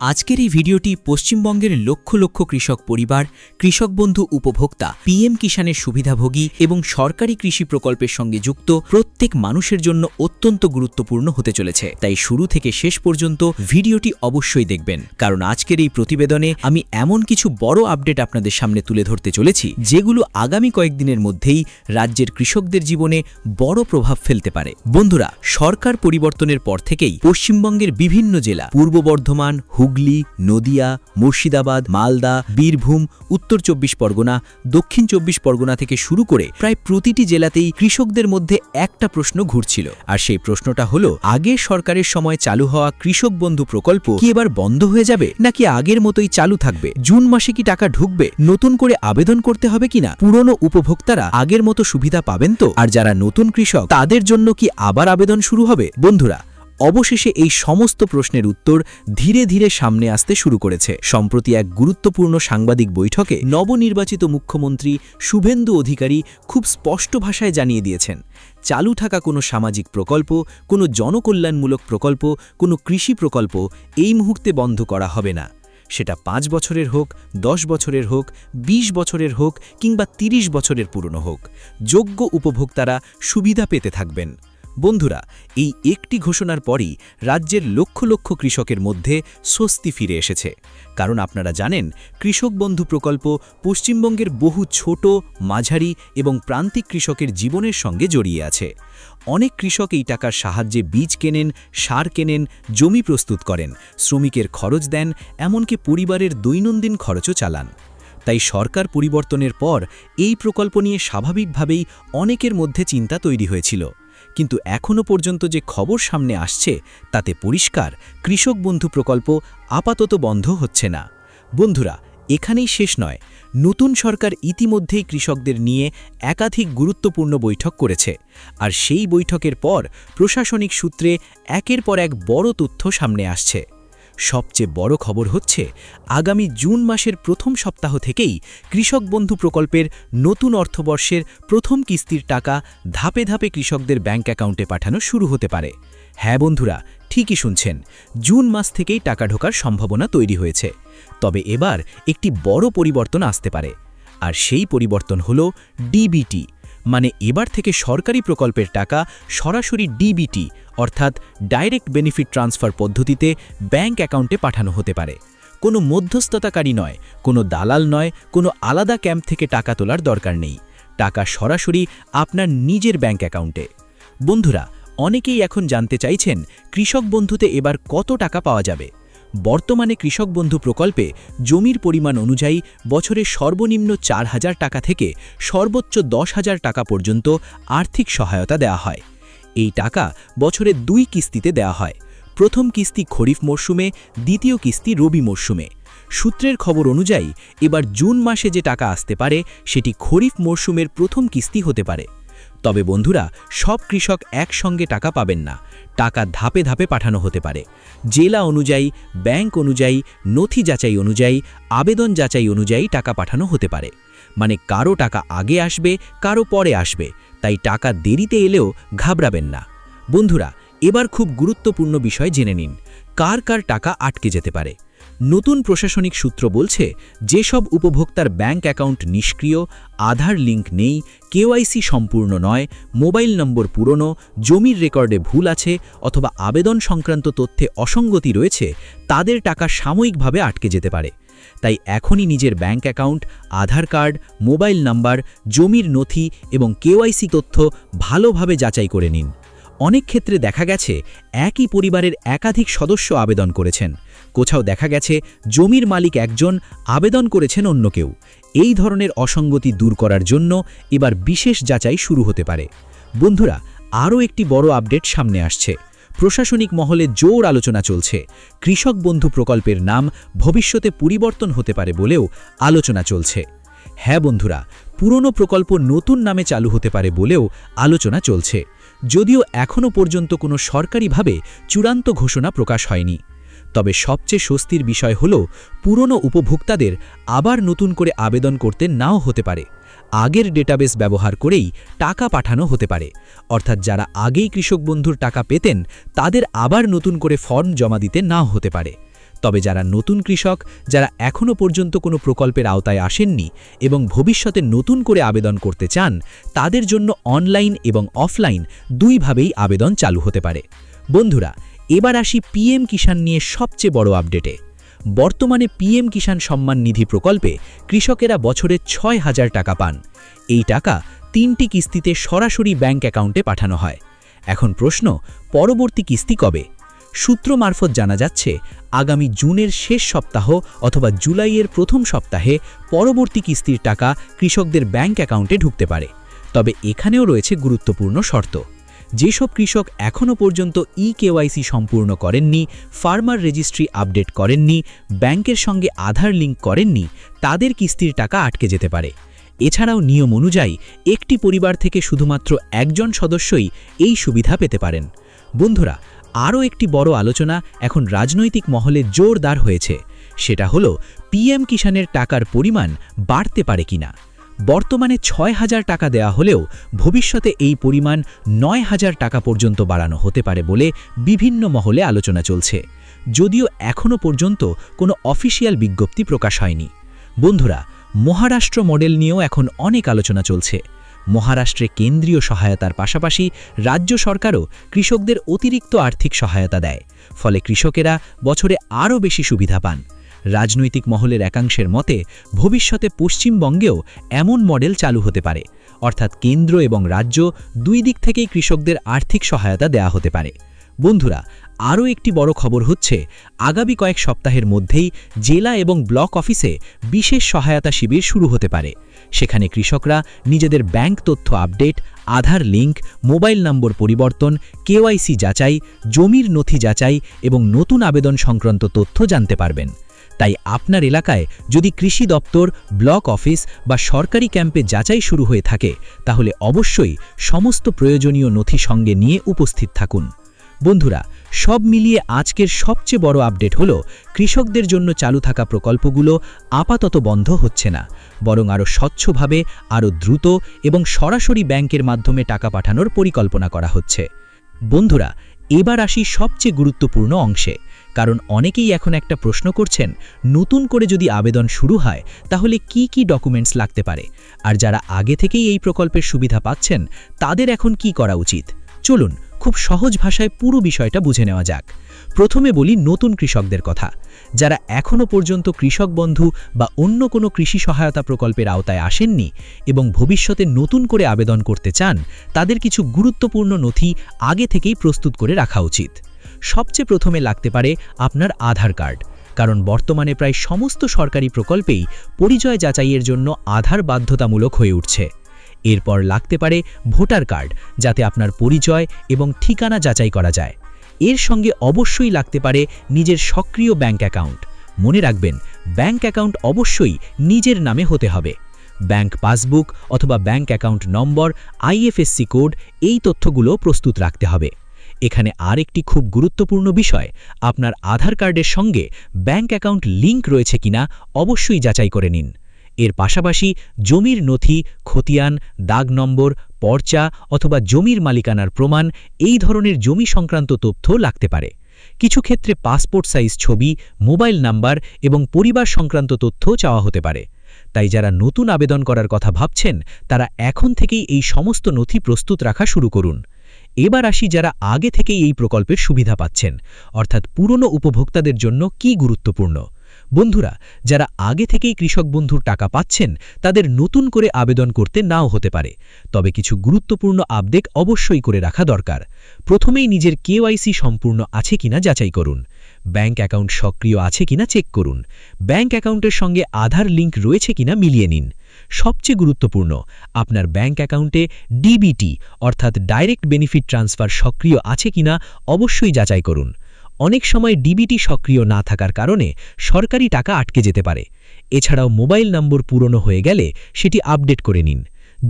আজকের এই ভিডিওটি পশ্চিমবঙ্গের লক্ষ লক্ষ কৃষক পরিবার, কৃষক বন্ধু উপভোক্তা, পিএম কিষাণের সুবিধাভোগী এবং সরকারি কৃষি প্রকল্পের সঙ্গে যুক্ত প্রত্যেক মানুষের জন্য অত্যন্ত গুরুত্বপূর্ণ হতে চলেছে। তাই শুরু থেকে শেষ পর্যন্ত ভিডিওটি অবশ্যই দেখবেন, কারণ আজকের এই প্রতিবেদনে আমি এমন কিছু বড় আপডেট আপনাদের সামনে তুলে ধরতে চলেছি যেগুলো আগামী কয়েকদিনের মধ্যেই রাজ্যের কৃষকদের জীবনে বড় প্রভাব ফেলতে পারে। বন্ধুরা, সরকার পরিবর্তনের পর থেকেই পশ্চিমবঙ্গের বিভিন্ন জেলা, পূর্ব বর্ধমান, হুগলি, নদিয়া, মুর্শিদাবাদ, মালদা, বীরভূম, উত্তর 24 পরগনা, দক্ষিণ 24 পরগনা থেকে শুরু করে প্রায় প্রতিটি জেলাতেই কৃষকদের মধ্যে একটা প্রশ্ন ঘুরছিল। আর সেই প্রশ্নটা হলো, আগের সরকারের সময় চালু হওয়া কৃষক বন্ধু প্রকল্প কি এবার বন্ধ হয়ে যাবে, নাকি আগের মতোই চালু থাকবে? জুন মাসে কি টাকা ঢুকবে? নতুন করে আবেদন করতে হবে কিনা? পুরনো উপভোক্তারা আগের মতো সুবিধা পাবেন তো? আর যারা নতুন কৃষক, তাদের জন্য কি আবার আবেদন শুরু হবে? বন্ধুরা, অবশেষে এই সমস্ত প্রশ্নের উত্তর ধীরে ধীরে সামনে আসতে শুরু করেছে। সম্প্রতি এক গুরুত্বপূর্ণ সাংবাদিক বৈঠকে নবনির্বাচিত মুখ্যমন্ত্রী শুভেন্দু অধিকারী খুব স্পষ্ট ভাষায় জানিয়ে দিয়েছেন, চালু থাকা কোনো সামাজিক প্রকল্প, কোনো জনকল্যাণমূলক প্রকল্প, কোনো কৃষি প্রকল্প এই মুহূর্তে বন্ধ করা হবে না। সেটা 5 বছরের হোক, 10 বছরের হোক, 20 বছরের হোক কিংবা 30 বছরের পুরনো হোক, যোগ্য উপভোক্তারা সুবিধা পেতে থাকবেন। বন্ধুরা, এই একটি ঘোষণার পরই রাজ্যের লক্ষ লক্ষ কৃষকের মধ্যে স্বস্তি ফিরে এসেছে। কারণ আপনারা জানেন, কৃষক বন্ধু প্রকল্প পশ্চিমবঙ্গের বহু ছোট, মাঝারি এবং প্রান্তিক কৃষকের জীবনের সঙ্গে জড়িয়ে আছে। অনেক কৃষক এই টাকার সাহায্যে বীজ কেনেন, সার কেনেন, জমি প্রস্তুত করেন, শ্রমিকের খরচ দেন, এমনকি পরিবারের দৈনন্দিন খরচও চালান। তাই সরকার পরিবর্তনের পর এই প্রকল্প নিয়ে স্বাভাবিকভাবেই অনেকের মধ্যে চিন্তা তৈরি হয়েছিল। কিন্তু এখনও পর্যন্ত যে খবর সামনে আসছে তাতে পরিষ্কার, কৃষক বন্ধু প্রকল্প আপাতত বন্ধ হচ্ছে না। বন্ধুরা, এখানেই শেষ নয়। নতুন সরকার ইতিমধ্যেই কৃষকদের নিয়ে একাধিক গুরুত্বপূর্ণ বৈঠক করেছে। আর সেই বৈঠকের পর প্রশাসনিক সূত্রে একের পর এক বড় তথ্য সামনে আসছে। সবচেয়ে বড় খবর হচ্ছে, আগামী জুন মাসের প্রথম সপ্তাহ থেকেই কৃষক বন্ধু প্রকল্পের নতুন অর্থবর্ষের প্রথম কিস্তির টাকা ধাপে ধাপে কৃষকদের ব্যাংক অ্যাকাউন্টে পাঠানো শুরু হতে পারে। হ্যাঁ বন্ধুরা, ঠিকই শুনছেন, জুন মাস থেকেই টাকা ঢোকার সম্ভাবনা তৈরি হয়েছে। তবে এবার একটি বড় পরিবর্তন আসতে পারে। আর সেই পরিবর্তন হলো ডিবিটি, মানে এবার থেকে সরকারি প্রকল্পের টাকা সরাসরি ডিবিটি অর্থাৎ ডাইরেক্ট বেনিফিট ট্রান্সফার পদ্ধতিতে ব্যাংক অ্যাকাউন্টে পাঠানো হতে পারে। কোনো মধ্যস্থতাকারী নয়, কোনো দালাল নয়, কোনো আলাদা ক্যাম্প থেকে টাকা তোলার দরকার নেই। টাকা সরাসরি আপনার নিজের ব্যাংক অ্যাকাউন্টে। বন্ধুরা, অনেকেই এখন জানতে চাইছেন, কৃষক বন্ধুতে এবার কত টাকা পাওয়া যাবে। বর্তমানে কৃষক বন্ধু প্রকল্পে জমির পরিমাণ অনুযায়ী বছরে সর্বনিম্ন 4,000 টাকা থেকে সর্বোচ্চ 10,000 টাকা পর্যন্ত আর্থিক সহায়তা দেওয়া হয়। এই টাকা বছরে 2 কিস্তিতে দেওয়া হয়। প্রথম কিস্তি খরিফ মরশুমে, দ্বিতীয় কিস্তি রবি মরশুমে। সূত্রের খবর অনুযায়ী এবার জুন মাসে যে টাকা আসতে পারে সেটি খরিফ মরশুমের প্রথম কিস্তি হতে পারে। তবে বন্ধুরা, সব কৃষক একসঙ্গে টাকা পাবেন না। টাকা ধাপে ধাপে পাঠানো হতে পারে। জেলা অনুযায়ী, ব্যাংক অনুযায়ী, নথি যাচাই অনুযায়ী, আবেদন যাচাই অনুযায়ী টাকা পাঠানো হতে পারে। মানে কারো টাকা আগে আসবে, কারো পরে আসবে। তাই টাকা দেরিতে এলেও ঘাবড়াবেন না। বন্ধুরা, এবার খুব গুরুত্বপূর্ণ বিষয় জেনে নিন, কার কার টাকা আটকে যেতে পারে। নতুন প্রশাসনিক সূত্র বলছে, যেসব উপভোক্তার ব্যাংক অ্যাকাউন্ট নিষ্ক্রিয়, আধার লিঙ্ক নেই, কেওয়াইসি সম্পূর্ণ নয়, মোবাইল নম্বর পুরনো, জমির রেকর্ডে ভুল আছে অথবা আবেদন সংক্রান্ত তথ্যে অসঙ্গতি রয়েছে, তাদের টাকা সাময়িকভাবে আটকে যেতে পারে। তাই এখনই নিজের ব্যাংক অ্যাকাউন্ট, আধার কার্ড, মোবাইল নাম্বার, জমির নথি এবং কেওয়াইসি তথ্য ভালোভাবে যাচাই করে নিন। অনেক ক্ষেত্রে দেখা গেছে একই পরিবারের একাধিক সদস্য আবেদন করেছেন। কোথাও দেখা গেছে জমির মালিক একজন, আবেদন করেছেন অন্য কেউ। এই ধরনের অসঙ্গতি দূর করার জন্য এবার বিশেষ যাচাই শুরু হতে পারে। বন্ধুরা, আরও একটি বড় আপডেট সামনে আসছে। প্রশাসনিক মহলে জোর আলোচনা চলছে। কৃষক বন্ধু প্রকল্পের নাম ভবিষ্যতে পরিবর্তন হতে পারে বলেও আলোচনা চলছে। হ্যাঁ বন্ধুরা, পুরনো প্রকল্প নতুন নামে চালু হতে পারে বলেও আলোচনা চলছে, যদিও এখনও পর্যন্ত কোনো সরকারিভাবে চূড়ান্ত ঘোষণা প্রকাশ হয়নি। তবে সবচেয়ে স্বস্তির বিষয় হল, পুরনো উপভোক্তাদের আবার নতুন করে আবেদন করতে নাও হতে পারে। আগের ডেটাবেস ব্যবহার করেই টাকা পাঠানো হতে পারে। অর্থাৎ যারা আগেই কৃষক বন্ধুর টাকা পেতেন, তাদের আবার নতুন করে ফর্ম জমা দিতে নাও হতে পারে। তবে যারা নতুন কৃষক, যারা এখনও পর্যন্ত কোনো প্রকল্পের আওতায় আসেননি এবং ভবিষ্যতে নতুন করে আবেদন করতে চান, তাদের জন্য অনলাইন এবং অফলাইন দুইভাবেই আবেদন চালু হতে পারে। বন্ধুরা, এবার আসি পিএম কিষাণ নিয়ে সবচেয়ে বড় আপডেটে। বর্তমানে পিএম কিষাণ সম্মান নিধি প্রকল্পে কৃষকেরা বছরে ৬,০০০ টাকা পান। এই টাকা ৩টি কিস্তিতে সরাসরি ব্যাংক অ্যাকাউন্টে পাঠানো হয়। এখন প্রশ্ন, পরবর্তী কিস্তি কবে? সূত্র মারফত জানা যাচ্ছে আগামী জুনের শেষ সপ্তাহ অথবা জুলাইয়ের প্রথম সপ্তাহে পরবর্তী কিস্তির টাকা কৃষকদের ব্যাংক অ্যাকাউন্টে ঢুকতে পারে। তবে এখানেও রয়েছে গুরুত্বপূর্ণ শর্ত। যেসব কৃষক এখনও পর্যন্ত কেওয়াইসি সম্পূর্ণ করেননি, ফার্মার রেজিস্ট্রি আপডেট করেননি, ব্যাংকের সঙ্গে আধার লিঙ্ক করেননি, তাদের কিস্তির টাকা আটকে যেতে পারে। এছাড়াও নিয়ম অনুযায়ী একটি পরিবার থেকে শুধুমাত্র একজন সদস্যই এই সুবিধা পেতে পারেন। বন্ধুরা, আরও একটি বড় আলোচনা এখন রাজনৈতিক মহলে জোরদার হয়েছে। সেটা হলো পিএম কিষাণের টাকার পরিমাণ বাড়তে পারে কিনা। বর্তমানে ৬,০০০ টাকা দেয়া হলেও ভবিষ্যতে এই পরিমাণ ৯,০০০ টাকা পর্যন্ত বাড়ানো হতে পারে বলে বিভিন্ন মহলে আলোচনা চলছে, যদিও এখনও পর্যন্ত কোনো অফিসিয়াল বিজ্ঞপ্তি প্রকাশ হয়নি। বন্ধুরা, মহারাষ্ট্র মডেল নিয়েও এখন অনেক আলোচনা চলছে। মহারাষ্ট্রে কেন্দ্রীয় সহায়তার পাশাপাশি রাজ্য সরকারও কৃষকদের অতিরিক্ত আর্থিক সহায়তা দেয়, ফলে কৃষকেরা বছরে আরও বেশি সুবিধা পান। রাজনৈতিক মহলের একাংশের মতে ভবিষ্যতে পশ্চিমবঙ্গেও এমন মডেল চালু হতে পারে, অর্থাৎ কেন্দ্র এবং রাজ্য দুই দিক থেকেই কৃষকদের আর্থিক সহায়তা দেয়া হতে পারে। বন্ধুরা, আরও একটি বড় খবর হচ্ছে আগামী কয়েক সপ্তাহের মধ্যেই জেলা এবং ব্লক অফিসে বিশেষ সহায়তা শিবির শুরু হতে পারে। সেখানে কৃষকরা নিজেদের ব্যাংক তথ্য আপডেট, আধার লিঙ্ক, মোবাইল নম্বর পরিবর্তন, কেওয়াইসি যাচাই, জমির নথি যাচাই এবং নতুন আবেদন সংক্রান্ত তথ্য জানতে পারবেন। তাই আপনার এলাকায় যদি কৃষি দপ্তর, ব্লক অফিস বা সরকারি ক্যাম্পে যাচাই শুরু হয়ে থাকে, তাহলে অবশ্যই সমস্ত প্রয়োজনীয় নথি সঙ্গে নিয়ে উপস্থিত থাকুন। বন্ধুরা, সব মিলিয়ে আজকের সবচেয়ে বড় আপডেট হলো কৃষকদের জন্য চালু থাকা প্রকল্পগুলো আপাতত বন্ধ হচ্ছে না, বরং আরও স্বচ্ছভাবে, আরও দ্রুত এবং সরাসরি ব্যাংকের মাধ্যমে টাকা পাঠানোর পরিকল্পনা করা হচ্ছে। বন্ধুরা, এবার আসি সবচেয়ে গুরুত্বপূর্ণ অংশে, কারণ অনেকেই এখন একটা প্রশ্ন করছেন, নতুন করে যদি আবেদন শুরু হয় তাহলে কি কি ডকুমেন্টস লাগতে পারে, আর যারা আগে থেকেই এই প্রকল্পের সুবিধা পাচ্ছেন তাদের এখন কি করা উচিত। চলুন খুব সহজ ভাষায় পুরো বিষয়টা বুঝে নেওয়া যাক। প্রথমে বলি নতুন কৃষকদের কথা। যারা এখনও পর্যন্ত কৃষক বন্ধু বা অন্য কোনো কৃষি সহায়তা প্রকল্পের আওতায় আসেননি এবং ভবিষ্যতে নতুন করে আবেদন করতে চান, তাদের কিছু গুরুত্বপূর্ণ নথি আগে থেকেই প্রস্তুত করে রাখা উচিত। সবচেয়ে প্রথমে লাগতে পারে আপনার আধার কার্ড, কারণ বর্তমানে প্রায় সমস্ত সরকারি প্রকল্পেই পরিচয় যাচাইয়ের জন্য আধার বাধ্যতামূলক হয়ে উঠছে। এরপর লাগতে পারে ভোটার কার্ড, যাতে আপনার পরিচয় এবং ঠিকানা যাচাই করা যায়। এর সঙ্গে অবশ্যই লাগতে পারে নিজের সক্রিয় ব্যাংক অ্যাকাউন্ট। মনে রাখবেন, ব্যাংক অ্যাকাউন্ট অবশ্যই নিজের নামে হতে হবে। ব্যাংক পাসবুক অথবা bank account number, IFSC code, এই তথ্যগুলো প্রস্তুত রাখতে হবে। এখানে আরেকটি খুব গুরুত্বপূর্ণ বিষয়, আপনার আধার কার্ডের সঙ্গে ব্যাংক অ্যাকাউন্ট লিঙ্ক রয়েছে কিনা অবশ্যই যাচাই করে নিন। এর পাশাপাশি জমির নথি, খতিয়ান, দাগ নম্বর, পর্চা অথবা জমির মালিকানার প্রমাণ, এই ধরনের জমি সংক্রান্ত তথ্য লাগতে পারে। কিছু ক্ষেত্রে পাসপোর্ট সাইজ ছবি, মোবাইল নাম্বার এবং পরিবার সংক্রান্ত তথ্য চাওয়া হতে পারে। তাই যারা নতুন আবেদন করার কথা ভাবছেন, তারা এখন থেকেই এই সমস্ত নথি প্রস্তুত রাখা শুরু করুন। এবার আসি যারা আগে থেকেই এই প্রকল্পের সুবিধা পাচ্ছেন, অর্থাৎ পুরনো উপভোক্তাদের জন্য কি গুরুত্বপূর্ণ। বন্ধুরা, যারা আগে থেকেই কৃষক বন্ধুর টাকা পাচ্ছেন, তাদের নতুন করে আবেদন করতে নাও হতে পারে, তবে কিছু গুরুত্বপূর্ণ আপডেট অবশ্যই করে রাখা দরকার। প্রথমেই নিজের কেওয়াইসি সম্পূর্ণ আছে কিনা যাচাই করুন। ব্যাংক অ্যাকাউন্ট সক্রিয় আছে কিনা চেক করুন। ব্যাংক অ্যাকাউন্টের সঙ্গে আধার লিঙ্ক রয়েছে কিনা মিলিয়ে নিন। সবচেয়ে গুরুত্বপূর্ণ, আপনার ব্যাংক অ্যাকাউন্টে ডিবিটি অর্থাৎ ডাইরেক্ট বেনিফিট ট্রান্সফার সক্রিয় আছে কিনা অবশ্যই যাচাই করুন। অনেক সময় ডিবিটি সক্রিয় না থাকার কারণে সরকারি টাকা আটকে যেতে পারে। এছাড়াও মোবাইল নম্বর পুরনো হয়ে গেলে সেটি আপডেট করে নিন।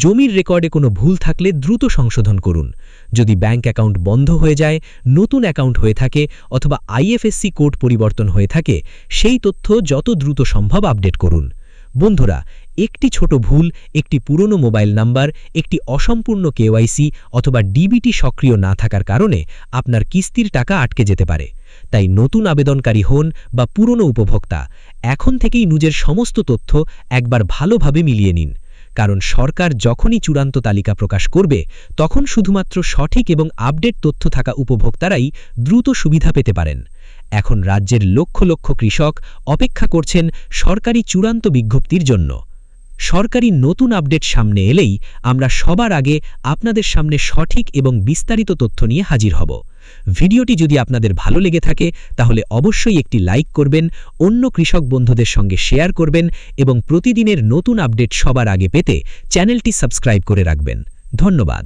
জমির রেকর্ডে কোনো ভুল থাকলে দ্রুত সংশোধন করুন। যদি ব্যাংক অ্যাকাউন্ট বন্ধ হয়ে যায়, নতুন অ্যাকাউন্ট হয়ে থাকে অথবা আইএফএসসি কোড পরিবর্তন হয়ে থাকে, সেই তথ্য যত দ্রুত সম্ভব আপডেট করুন। বন্ধুরা, একটি ছোট ভুল, একটি পুরনো মোবাইল নাম্বার, একটি অসম্পূর্ণ কেওয়াইসি অথবা ডিবিটি সক্রিয় না থাকার কারণে আপনার কিস্তির টাকা আটকে যেতে পারে। তাই নতুন আবেদনকারী হন বা পুরনো উপভোক্তা, এখন থেকেই নিজের সমস্ত তথ্য একবার ভালোভাবে মিলিয়ে নিন। কারণ সরকার যখনই চূড়ান্ত তালিকা প্রকাশ করবে, তখন শুধুমাত্র সঠিক এবং আপডেট তথ্য থাকা উপভোক্তারাই দ্রুত সুবিধা পেতে পারেন। এখন রাজ্যের লক্ষ লক্ষ কৃষক অপেক্ষা করছেন সরকারি চূড়ান্ত বিজ্ঞপ্তির জন্য। সরকারি নতুন আপডেট সামনে এলেই আমরা সবার আগে আপনাদের সামনে সঠিক এবং বিস্তারিত তথ্য নিয়ে হাজির হব। ভিডিওটি যদি আপনাদের ভালো লেগে থাকে তাহলে অবশ্যই একটি লাইক করবেন, অন্য কৃষক বন্ধুদের সঙ্গে শেয়ার করবেন এবং প্রতিদিনের নতুন আপডেট সবার আগে পেতে চ্যানেলটি সাবস্ক্রাইব করে রাখবেন। ধন্যবাদ।